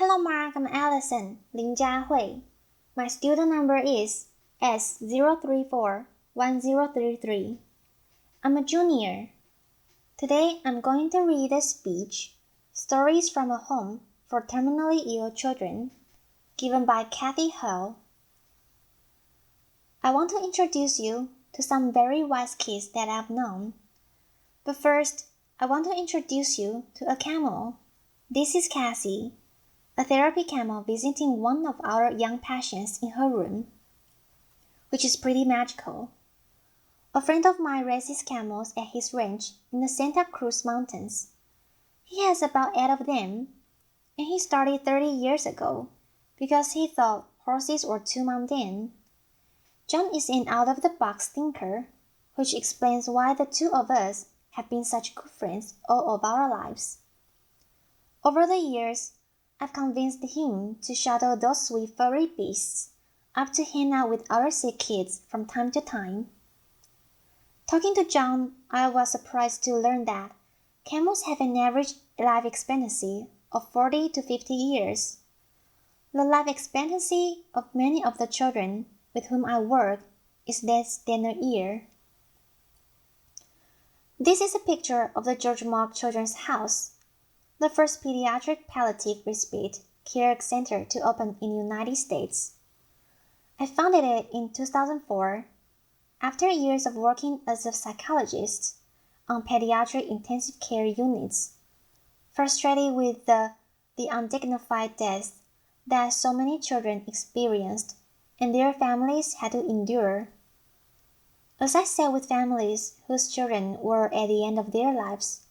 Hello Mark, I'm Allison, Lin Jiahui. My student number is S0341033. I'm a junior. Today I'm going to read a speech, Stories from a Home for Terminally Ill Children, given by Kathy Hull. I want to introduce you to some very wise kids that I've known. But first, I want to introduce you to a camel. This is Cassie, a therapy camel visiting one of our young patients in her room, which is pretty magical. A friend of mine raises camels at his ranch in the Santa Cruz Mountains. He has about 8 of them, and he started 30 years ago because he thought horses were too mundane. John is an out-of-the-box thinker, which explains why the two of us have been such good friends all of our lives. Over the years, I've convinced him to shuttle those sweet furry beasts up to hang out with other sick kids from time to time. Talking to John, I was surprised to learn that camels have an average life expectancy of 40 to 50 years. The life expectancy of many of the children with whom I work is less than a year. This is a picture of the George Mark Children's House, the first pediatric palliative respite care center to open in the United States. I founded it in 2004 after years of working as a psychologist on pediatric intensive care units, frustrated with the undignified deaths that so many children experienced and their families had to endure. As I sat with families whose children were at the end of their lives,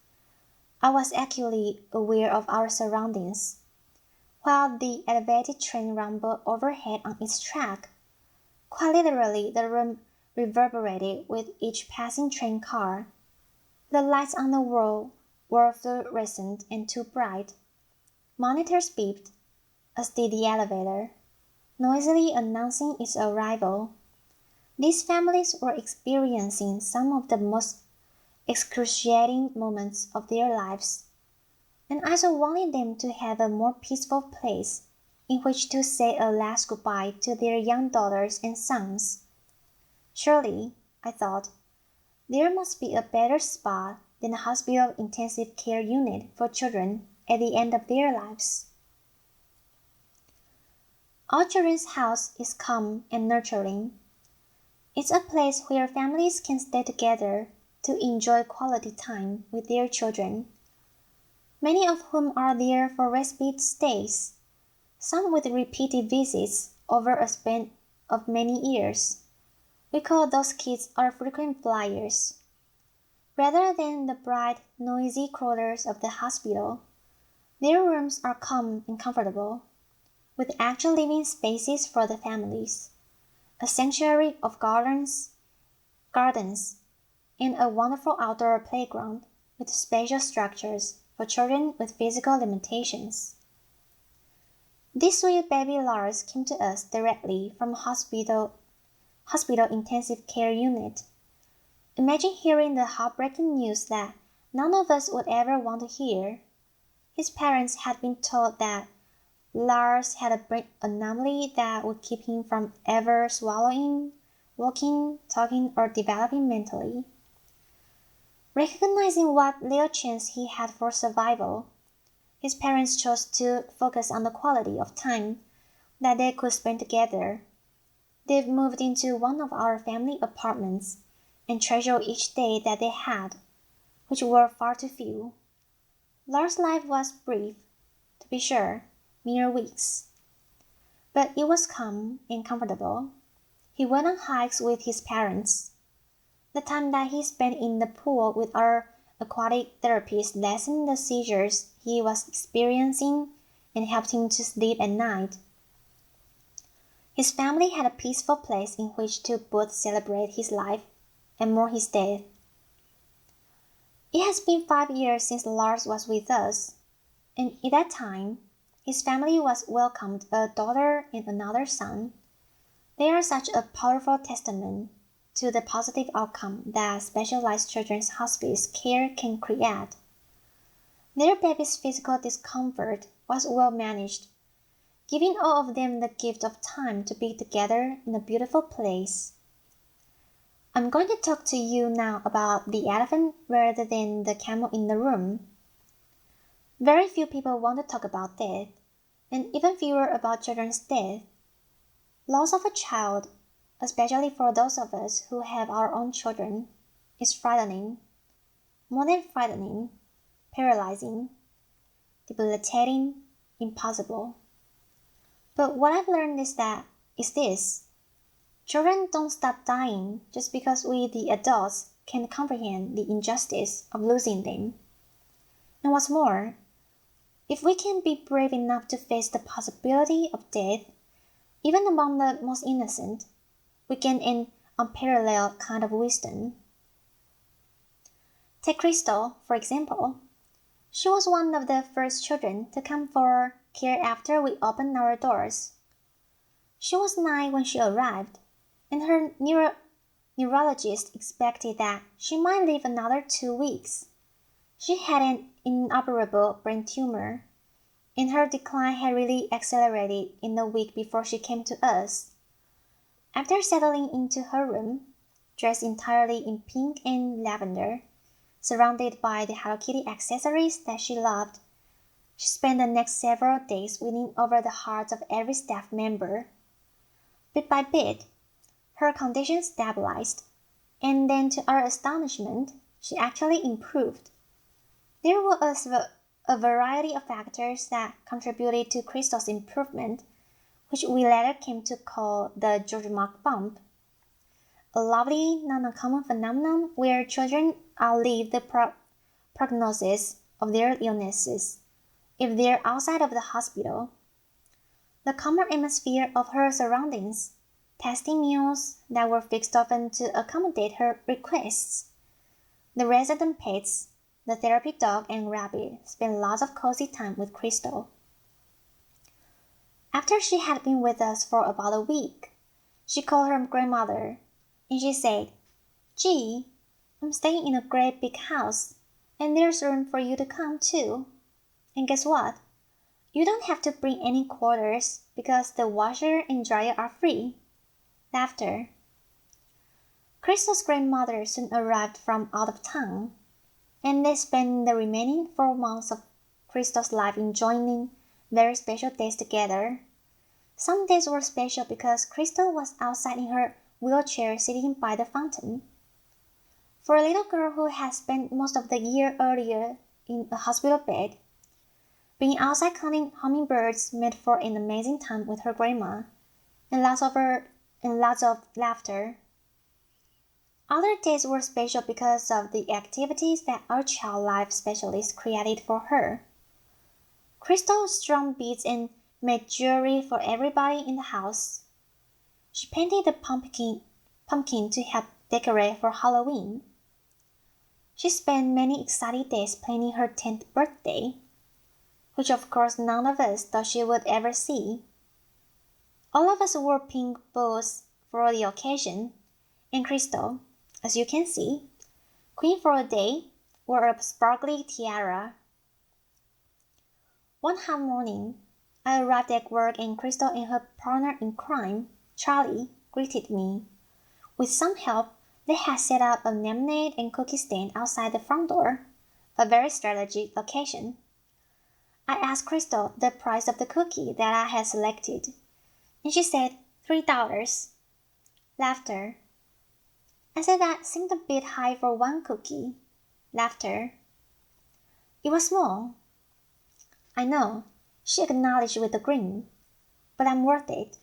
I was acutely aware of our surroundings. While the elevated train rumbled overhead on its track, quite literally the room reverberated with each passing train car. The lights on the wall were fluorescent and too bright. Monitors beeped as did the elevator, noisily announcing its arrival. These families were experiencing some of the most excruciating moments of their lives, and I so wanted them to have a more peaceful place in which to say a last goodbye to their young daughters and sons. Surely, I thought, there must be a better spot than a hospital intensive care unit for children at the end of their lives. Our children's house is calm and nurturing. It's a place where families can stay together to enjoy quality time with their children, many of whom are there for respite stays, some with repeated visits over a span of many years. We call those kids our frequent flyers. Rather than the bright, noisy crawlers of the hospital, their rooms are calm and comfortable, with actual living spaces for the families, a sanctuary of gardens, and a wonderful outdoor playground with special structures for children with physical limitations. This sweet baby Lars came to us directly from a hospital intensive care unit. Imagine hearing the heartbreaking news that none of us would ever want to hear. His parents had been told that Lars had a brain anomaly that would keep him from ever swallowing, walking, talking, or developing mentally. Recognizing what little chance he had for survival, his parents chose to focus on the quality of time that they could spend together. They've moved into one of our family apartments and treasure each day that they had, which were far too few. Lars' life was brief, to be sure, mere weeks. But it was calm and comfortable. He went on hikes with his parents. The time that he spent in the pool with our aquatic therapist lessened the seizures he was experiencing and helped him to sleep at night. His family had a peaceful place in which to both celebrate his life and mourn his death. It has been 5 years since Lars was with us, and at that time, his family was welcomed a daughter and another son. They are such a powerful testament to the positive outcome that specialized children's hospice care can create. Their baby's physical discomfort was well managed giving all of them the gift of time to be together in a beautiful place. I'm going to talk to you now about the elephant rather than the camel in the room. Very few people want to talk about death, and even fewer about children's death. Loss of a child, especially for those of us who have our own children, is frightening. More than frightening, paralyzing, debilitating, impossible. But what I've learned is this. Children don't stop dying just because we, the adults, can comprehend the injustice of losing them. And what's more, if we can be brave enough to face the possibility of death, even among the most innocent, we gain an unparalleled kind of wisdom. Take Crystal, for example. She was one of the first children to come for care after we opened our doors. She was 9 when she arrived, and her neurologist expected that she might live another 2 weeks. She had an inoperable brain tumor, and her decline had really accelerated in the week before she came to us. After settling into her room, dressed entirely in pink and lavender, surrounded by the Hello Kitty accessories that she loved, she spent the next several days winning over the hearts of every staff member. Bit by bit, her condition stabilized, and then to our astonishment, she actually improved. There was a variety of factors that contributed to Crystal's improvement, which we later came to call the George Mark bump, a lovely, non-uncommon phenomenon where children outlive the prognosis of their illnesses if they're outside of the hospital. The calmer atmosphere of her surroundings, tasty meals that were fixed often to accommodate her requests. The resident pets, the therapy dog and rabbit, spent lots of cozy time with Crystal. After she had been with us for about a week, she called her grandmother, and she said, "Gee, I'm staying in a great big house, and there's room for you to come too. And guess what? You don't have to bring any quarters because the washer and dryer are free." Laughter. Crystal's grandmother soon arrived from out of town, and they spent the remaining 4 months of Crystal's life enjoying very special days together. Some days were special because Crystal was outside in her wheelchair sitting by the fountain. For a little girl who had spent most of the year earlier in a hospital bed, being outside counting hummingbirds made for an amazing time with her grandma, and lots of laughter. Other days were special because of the activities that our child life specialist created for her. Crystal strung beads and made jewelry for everybody in the house. She painted a pumpkin to help decorate for Halloween. She spent many exciting days planning her 10th birthday, which of course none of us thought she would ever see. All of us wore pink bows for the occasion, and Crystal, as you can see, queen for a day, wore a sparkly tiara. One hot morning, I arrived at work and Crystal and her partner in crime, Charlie, greeted me. With some help, they had set up a lemonade and cookie stand outside the front door, a very strategic location. I asked Crystal the price of the cookie that I had selected, and she said $3. Laughter. I said that seemed a bit high for one cookie. Laughter. It was small. I know, she acknowledged with a grin, but I'm worth it.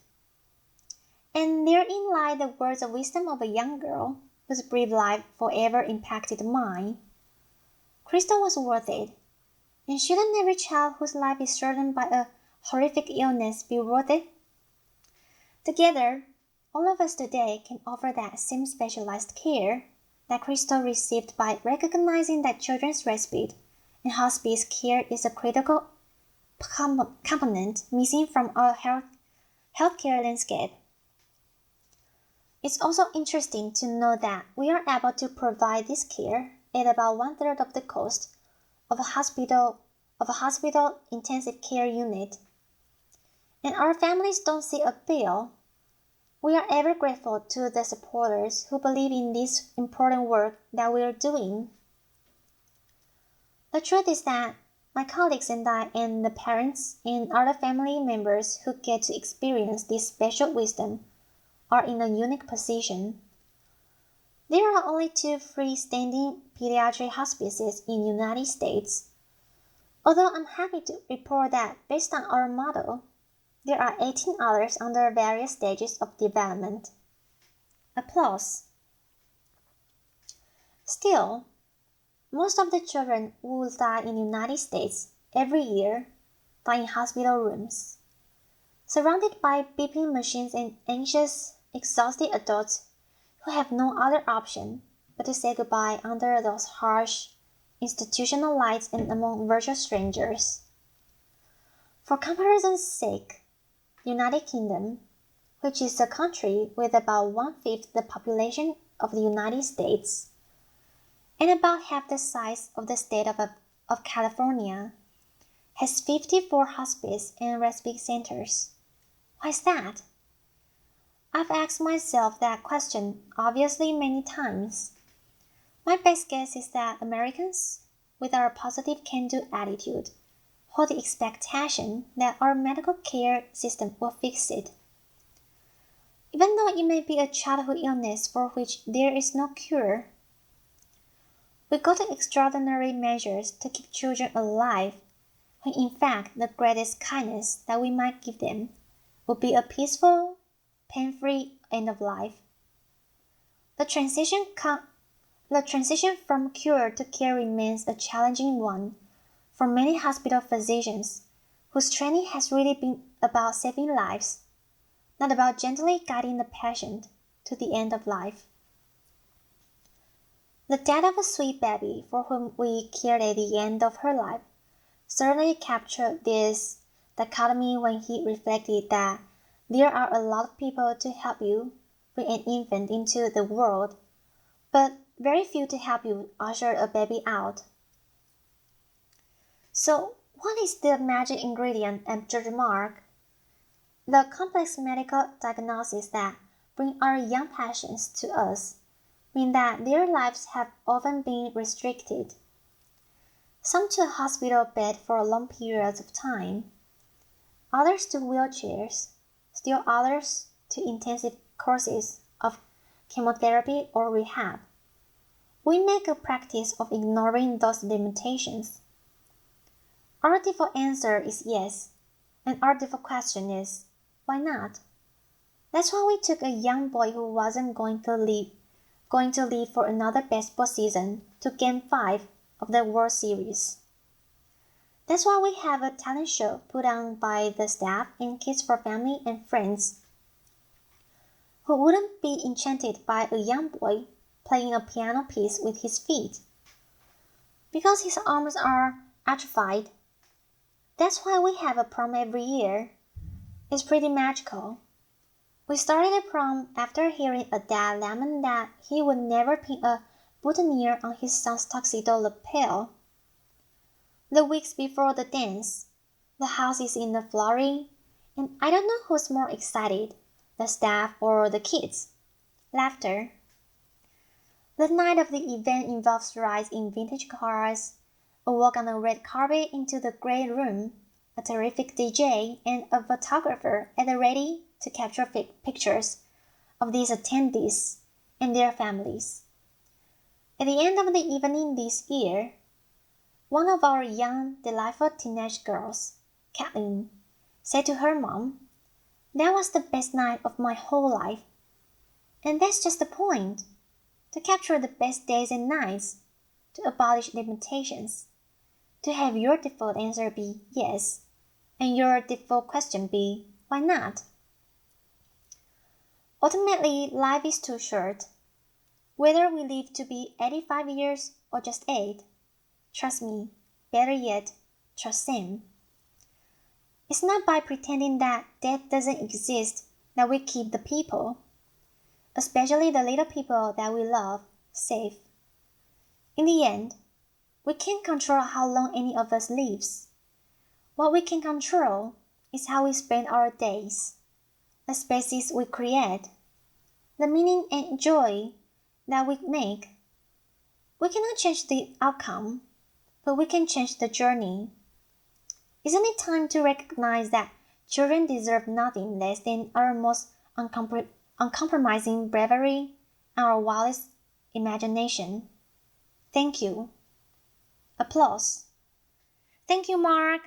And therein lie the words of wisdom of a young girl whose brief life forever impacted mine. Crystal was worth it, and shouldn't every child whose life is shortened by a horrific illness be worth it? Together, all of us today can offer that same specialized care that Crystal received by recognizing that children's respite and hospice care is a critical component missing from our healthcare landscape. It's also interesting to know that we are able to provide this care at about 1/3 of the cost of a hospital intensive care unit. and our families don't see a bill. We are ever grateful to the supporters who believe in this important work that we are doing. The truth is that my colleagues and I and the parents and other family members who get to experience this special wisdom are in a unique position. There are only 2 freestanding pediatric hospices in the United States. Although I'm happy to report that based on our model, there are 18 others under various stages of development. Applause. Still, most of the children who die in the United States every year die in hospital rooms, surrounded by beeping machines and anxious, exhausted adults who have no other option but to say goodbye under those harsh institutional lights and among virtual strangers. For comparison's sake, the United Kingdom, which is a country with about 1/5 the population of the United States, and about half the size of the state of California, has 54 hospice and respite centers. Why is that? I've asked myself that question obviously many times. My best guess is that Americans, with our positive can-do attitude, hold the expectation that our medical care system will fix it. Even though it may be a childhood illness for which there is no cure, we go to extraordinary measures to keep children alive, when in fact the greatest kindness that we might give them would be a peaceful, pain-free end of life. The transition from cure to care remains a challenging one for many hospital physicians whose training has really been about saving lives, not about gently guiding the patient to the end of life. The death of a sweet baby for whom we cared at the end of her life certainly captured this dichotomy when he reflected that there are a lot of people to help you bring an infant into the world, but very few to help you usher a baby out. So, what is the magic ingredient at George Mark? The complex medical diagnoses that bring our young patients to us mean that their lives have often been restricted. Some to a hospital bed for long periods of time, others to wheelchairs, still others to intensive courses of chemotherapy or rehab. We make a practice of ignoring those limitations. Our default answer is yes, and our default question is, why not? That's why we took a young boy who wasn't going to leave for another baseball season to Game 5 of the World Series. That's why we have a talent show put on by the staff and Kids for Family and Friends. Who wouldn't be enchanted by a young boy playing a piano piece with his feet? Because his arms are atrophied. That's why we have a prom every year. It's pretty magical. We started a prom after hearing a dad lament that he would never pin a boutonniere on his son's tuxedo lapel. The weeks before the dance, the house is in a flurry, and I don't know who's more excited, the staff or the kids. Laughter. The night of the event involves rides in vintage cars, a walk on a red carpet into the great room, a terrific DJ, and a photographer at the ready to capture pictures of these attendees and their families. At the end of the evening this year, one of our young, delightful teenage girls, Kathleen, said to her mom, "That was the best night of my whole life." And that's just the point, to capture the best days and nights, to abolish limitations, to have your default answer be yes, and your default question be why not? Ultimately, life is too short. Whether we live to be 85 years or just 8, trust me, better yet, trust Sam. It's not by pretending that death doesn't exist that we keep the people, especially the little people that we love, safe. In the end, we can't control how long any of us lives. What we can control is how we spend our days, the spaces we create, the meaning and joy that we make. We cannot change the outcome, but we can change the journey. Isn't it time to recognize that children deserve nothing less than our most uncompromising bravery and our wildest imagination? Thank you. Applause. Thank you, Mark.